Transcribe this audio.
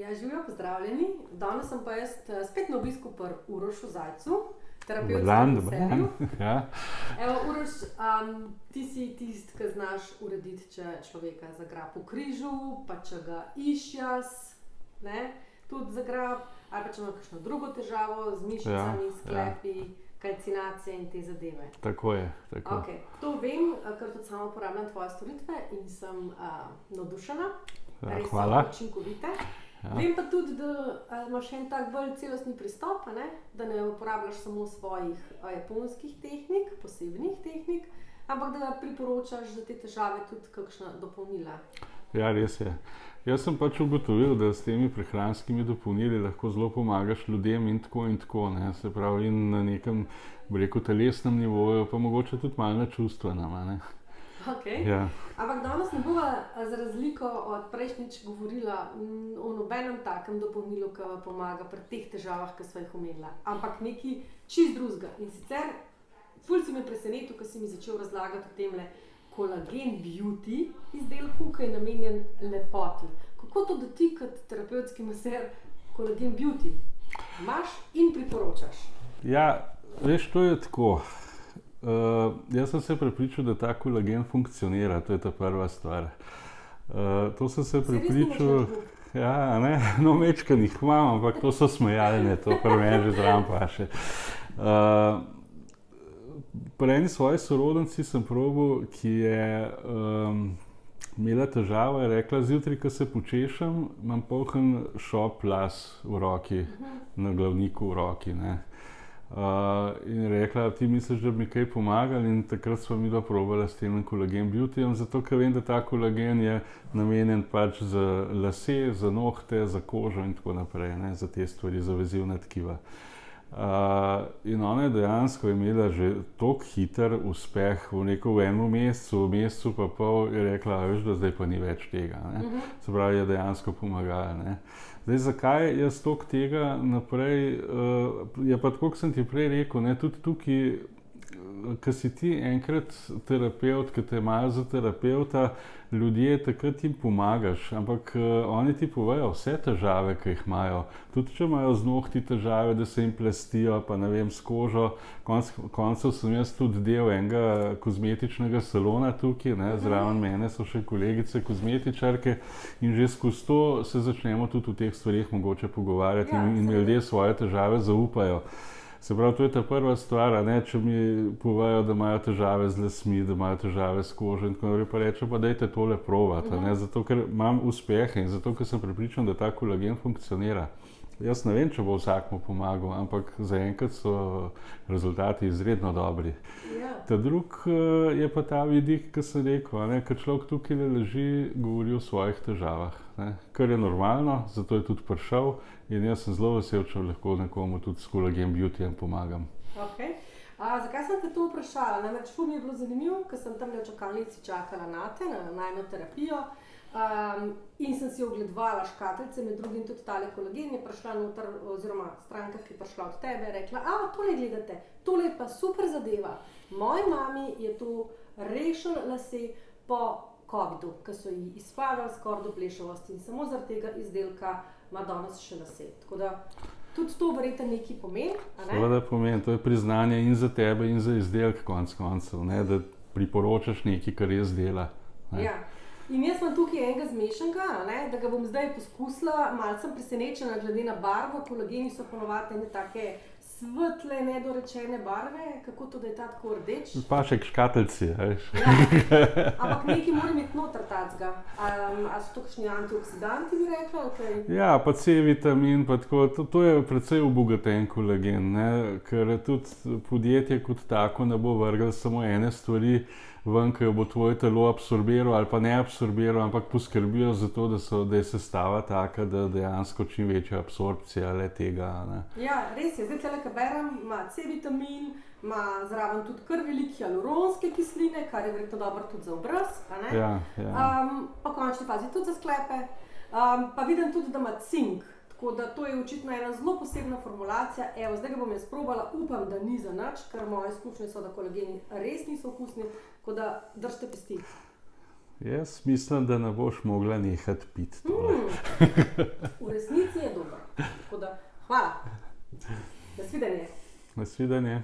Ja, živijo, pozdravljeni. Danes sem pa jaz spet na obisku pri Urošu Zajcu, terapevtskem seriju. Ja. Evo, Uroš, ti si tisti, ki znaš urediti, če človeka zagra po križu, pa če ga išjas, ne, tudi zagrab, ali pa če ima kakšno drugo težavo z mišicami, sklepi, kalcinacije in te zadeve. Tako je, tako. Okay. To vem, ker tudi sama uporabljam tvoje storitve in sem navdušena. Res hvala. So učinkovite. Ja. Vem pa tudi, da imaš en tak bolj celostni pristop, ne? Da ne uporabljaš samo svojih japonskih tehnik, posebnih tehnik, ampak da priporočaš za te težave tudi kakšna dopolnila. Ja, res je. Jaz sem pač ugotovil, da s temi prehranskimi dopolnili lahko zelo pomagaš ljudem in tako, ne. Se pravi, in na nekem, bi rekel, telesnem nivoju, pa mogoče tudi malo na čustvenem, ne. Okay. Ja. Ampak danes ne bova za razliko od prejšnjič govorila o nobenem takem dopolnilu, ki vam pomaga pri teh težavah, ki sva jih omenila, ampak nekaj čist drugega. In sicer, ful si me presenetil, ko si mi začel razlagati o temle Collagen Beauty izdelku, ki je namenjen lepoti. Kako to, da ti kot terapevtski maser Collagen Beauty imaš in priporočaš? Ja, veš, to je tako. Jaz sem se prepričal, da ta kolagen funkcionira, to je ta prva stvar. To sem se prepričal, ja, ne, no, mečkaj jih imam, ampak to so smejalne, to pri meni že zraven paše. Pri eni svoji sorodnici sem probal, ki je imela težavo, je rekla, zjutraj, ko se počešem, imam poln šop las v roki, na glavniku v roki, ne. In rekla, ti misliš, da bi mi kaj pomagali, in takrat sva midva probala s tem Collagen Beautyjem, zato ker vem, da ta kolagen je namenjen pač za lase, za nohte, za kožo in tako naprej, ne, za te stvari, za vezivna tkiva. In ona je dejansko imela že toliko hiter uspeh v enem mesecu pa pol, je rekla, veš, da zdaj pa ni več tega, ne. Se pravi, je dejansko pomagala, ne. Zdaj, zakaj jaz toliko tega naprej, je pa tako, kot sem ti prej rekel, ne, tudi tukaj, ko si ti enkrat terapevt, ko te imajo za terapevta, ljudje, takrat jim pomagaš, ampak oni ti povejo vse težave, ki jih imajo. Tudi če imajo z nohti težave, da se jim plestijo, pa ne vem, s kožo. Koncev sem jaz tudi del enega kozmetičnega salona tukaj, ne, zraven mene so še kolegice kozmetičarke in že skozi to se začnemo tudi o teh stvareh mogoče pogovarjati, ja, in ljudje svoje težave zaupajo. Se pravi, to je ta prva stvar, ne, če mi povejo, da imajo težave z lasmi, da imajo težave s kožo in tako naprej, pa rečem, pa dajte tole probati, ne, zato ker imam uspehe in zato ker sem prepričan, da ta kolagen funkcionira. Jaz ne vem, če bo vsakmu pomagal, ampak zaenkrat so rezultati izredno dobri. Ja. Ta drug je pa ta vidik, ki sem rekel, ne, ker človek tukaj leži, govori o svojih težavah, ne, kar je normalno, zato je tudi prišel. In jaz sem zelo vesel, če lahko nekomu tudi s Collagen Beautyjem pomagam. Okay. Zakaj sem te to vprašala? Namreč ful mi je bilo zanimivo, ker sem tam v čakalnici čakala nate, na najino terapijo, in sem si ogledovala škatlice, med drugim tudi tale kolagen je prišla noter, oziroma stranka, ki je prišla od tebe, je rekla, tole gledate, tole je pa super zadeva. Moji mami je to rešil lase po covidu, ko so ji izpadali skoraj do plešavosti in samo zaradi tega izdelka ima danes še lase. Tako da tudi to verjetno nekaj pomeni, a ne? Seveda pomeni, to je priznanje in za tebe in za izdelek konec koncev, ne, da priporočaš nekaj, kar res dela. Ne. Ja. In jaz imam tukaj enega zmešanega, ne, da ga bom zdaj poskusila, malo sem presenečena glede na barvo, kolageni so ponovadi ene take svetle, nedorečene barve, kako to, da je ta tako rdeč? Paše k škatlici, veš. Ja, ampak nekaj mora imeti noter tacga. A so to kakšni antioksidanti, bi rekla? Okay. Ja, pa C-vitamin, pa tako, to je precej obogaten kolagen, ne, ker tudi podjetje kot tako ne bo vrglo samo ene stvari ven, ki jo bo tvoje telo absorbiral ali pa ne absorbiral, ampak poskrbijo za to, da je sestava taka, da dejansko čim večja absorpcija le tega, ne. Ja, res je. Zdaj tele, ko berem, ima C-vitamin, ima zraven tudi kar velike hialuronske kisline, kar je verjetno dobro tudi za obraz, a ne? Ja, ja. Pa končni fazi tudi za sklepe. Pa vidim tudi, da ima cink. Tako da to je očitno ena zelo posebna formulacija. Evo, zdaj ga bom jaz probala, upam, da ni za nič, ker moje izkušnje so, da kolageni res niso okusni, tako da držite pesti. Jaz mislim, da ne boš mogla nehati piti. V resnici je dobro. Tako da, hvala. Nasvidenje. Nasvidenje.